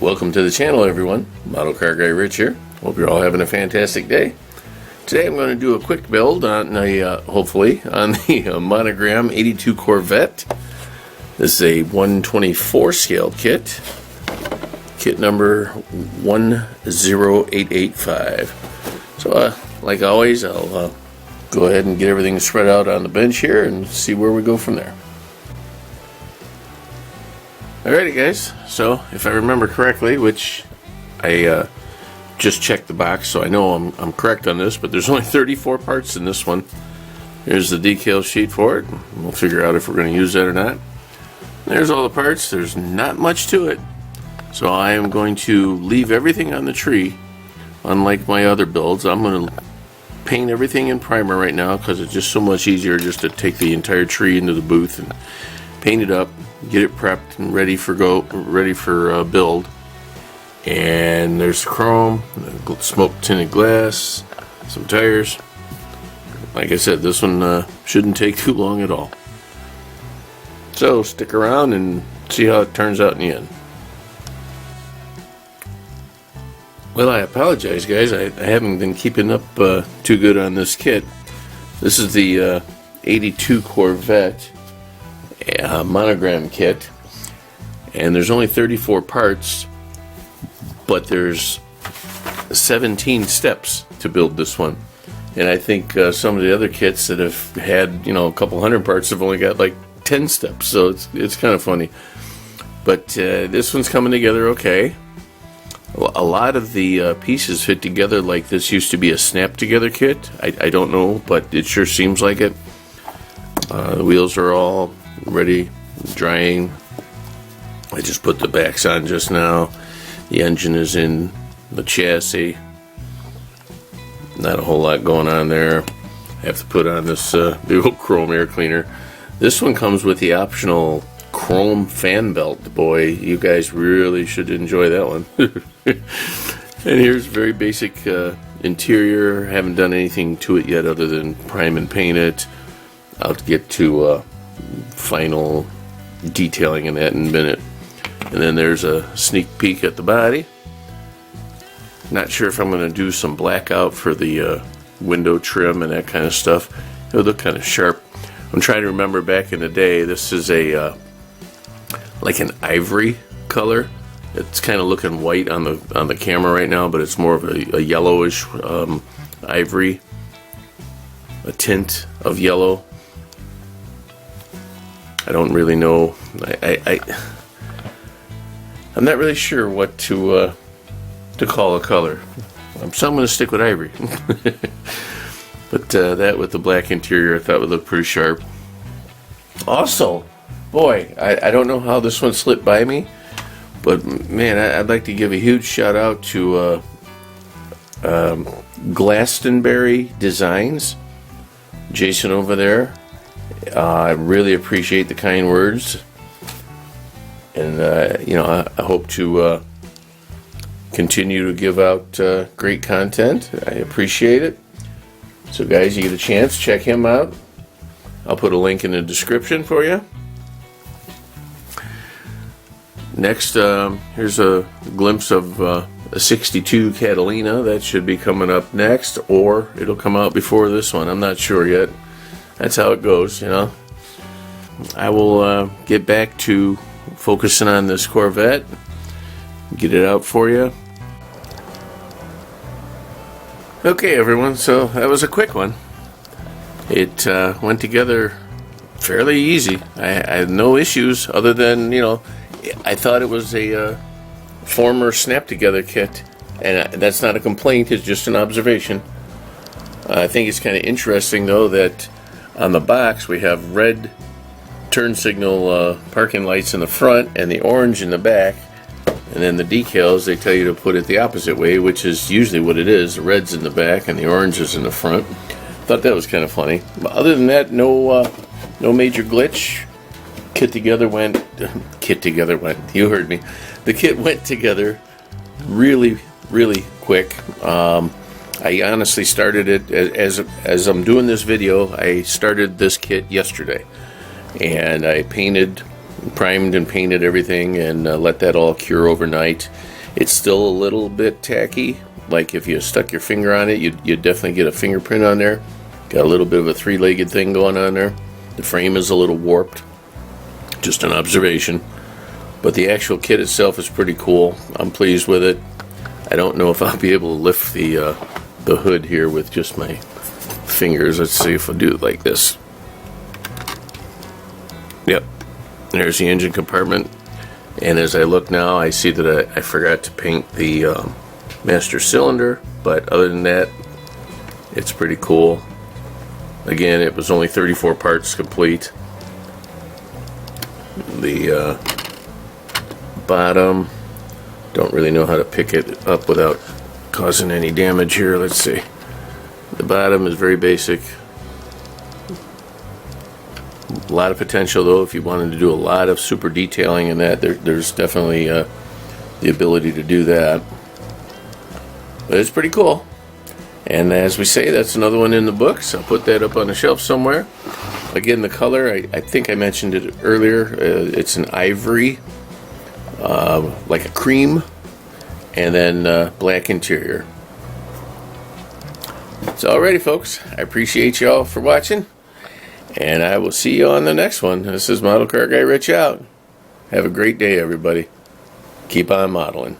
Welcome to the channel, everyone. Model Car Guy Rich here. Hope you're all having a fantastic day. Today I'm going to do a quick build on hopefully on the Monogram 82 Corvette. This is a 124 scale kit. Kit number 10885. So like always, I'll go ahead and get everything spread out on the bench here and see where we go from there. Alrighty guys, so if I remember correctly, which I just checked the box, so I know I'm correct on this, but there's only 34 parts in this one. Here's the decal sheet for it. We'll figure out if we're going to use that or not. There's all the parts. There's not much to it. So I am going to leave everything on the tree. Unlike my other builds, I'm going to paint everything in primer right now because it's just so much easier just to take the entire tree into the booth and paint it up, get it prepped and ready for build. And there's the chrome, smoke tinted glass, some tires. Like I said, this one shouldn't take too long at all. So stick around and see how it turns out in the end. Well, I apologize guys, I haven't been keeping up too good on this kit. This is the 82 Corvette Monogram kit, and there's only 34 parts, but there's 17 steps to build this one. And I think some of the other kits that have had, a couple hundred parts have only got like 10 steps, so it's kind of funny. But this one's coming together okay. A lot of the pieces fit together like this used to be a snap together kit. I don't know, but it sure seems like it. The wheels are all ready, drying. I just put the backs on just now. The engine is in the chassis. Not a whole lot going on there. I have to put on this big old chrome air cleaner. This one comes with the optional chrome fan belt. Boy, you guys really should enjoy that one. And here's very basic interior. Haven't done anything to it yet other than prime and paint it. I'll get to final detailing in that in a minute. And then there's a sneak peek at the body. Not sure if I'm going to do some blackout for the window trim and that kind of stuff. It'll look kind of sharp. I'm trying to remember back in the day, this is a like an ivory color. It's kind of looking white on the camera right now, but it's more of a yellowish ivory, a tint of yellow. I don't really know. I'm not really sure what to call a color. So I'm going to stick with ivory. But that with the black interior I thought would look pretty sharp. Also, boy, I don't know how this one slipped by me, but man, I'd like to give a huge shout out to Glastonbury Designs, Jason over there. I really appreciate the kind words, and I hope to continue to give out great content. I appreciate it. So guys, you get a chance, check him out. I'll put a link in the description for you. Next, here's a glimpse of a 62 Catalina. That should be coming up next, or it'll come out before this one. I'm not sure yet. That's how it goes, I will get back to focusing on this Corvette, get it out for you. Okay everyone, so that was a quick one. It went together fairly easy. I had no issues other than, I thought it was a former snap together kit, and that's not a complaint, it's just an observation. I think it's kind of interesting though that on the box we have red turn signal parking lights in the front and the orange in the back, and then the decals, they tell you to put it the opposite way, which is usually what it is. The red's in the back and the orange is in the front. Thought that was kind of funny. But other than that, no major glitch. You heard me. The kit went together really quick. I honestly started it as I'm doing this video. I started this kit yesterday, and I painted primed and painted everything and let that all cure overnight. It's still a little bit tacky. Like if you stuck your finger on it, you'd definitely get a fingerprint on there. Got a little bit of a three-legged thing going on there. The frame is a little warped. Just an observation. But the actual kit itself is pretty cool. I'm pleased with it. I don't know if I'll be able to lift the hood here with just my fingers. Let's see if I do it like this. Yep. There's the engine compartment. And as I look now, I see that I forgot to paint the master cylinder. But other than that, it's pretty cool. Again, it was only 34 parts complete. The bottom, don't really know how to pick it up without causing any damage here. Let's see. The bottom is very basic. A lot of potential though if you wanted to do a lot of super detailing in that. There's definitely the ability to do that. But it's pretty cool. And as we say, that's another one in the books. I'll put that up on the shelf somewhere. Again, the color, I think I mentioned it earlier. It's an ivory, like a cream, and then black interior. So alrighty, folks. I appreciate y'all for watching, and I will see you on the next one. This is Model Car Guy Rich out. Have a great day, everybody. Keep on modeling.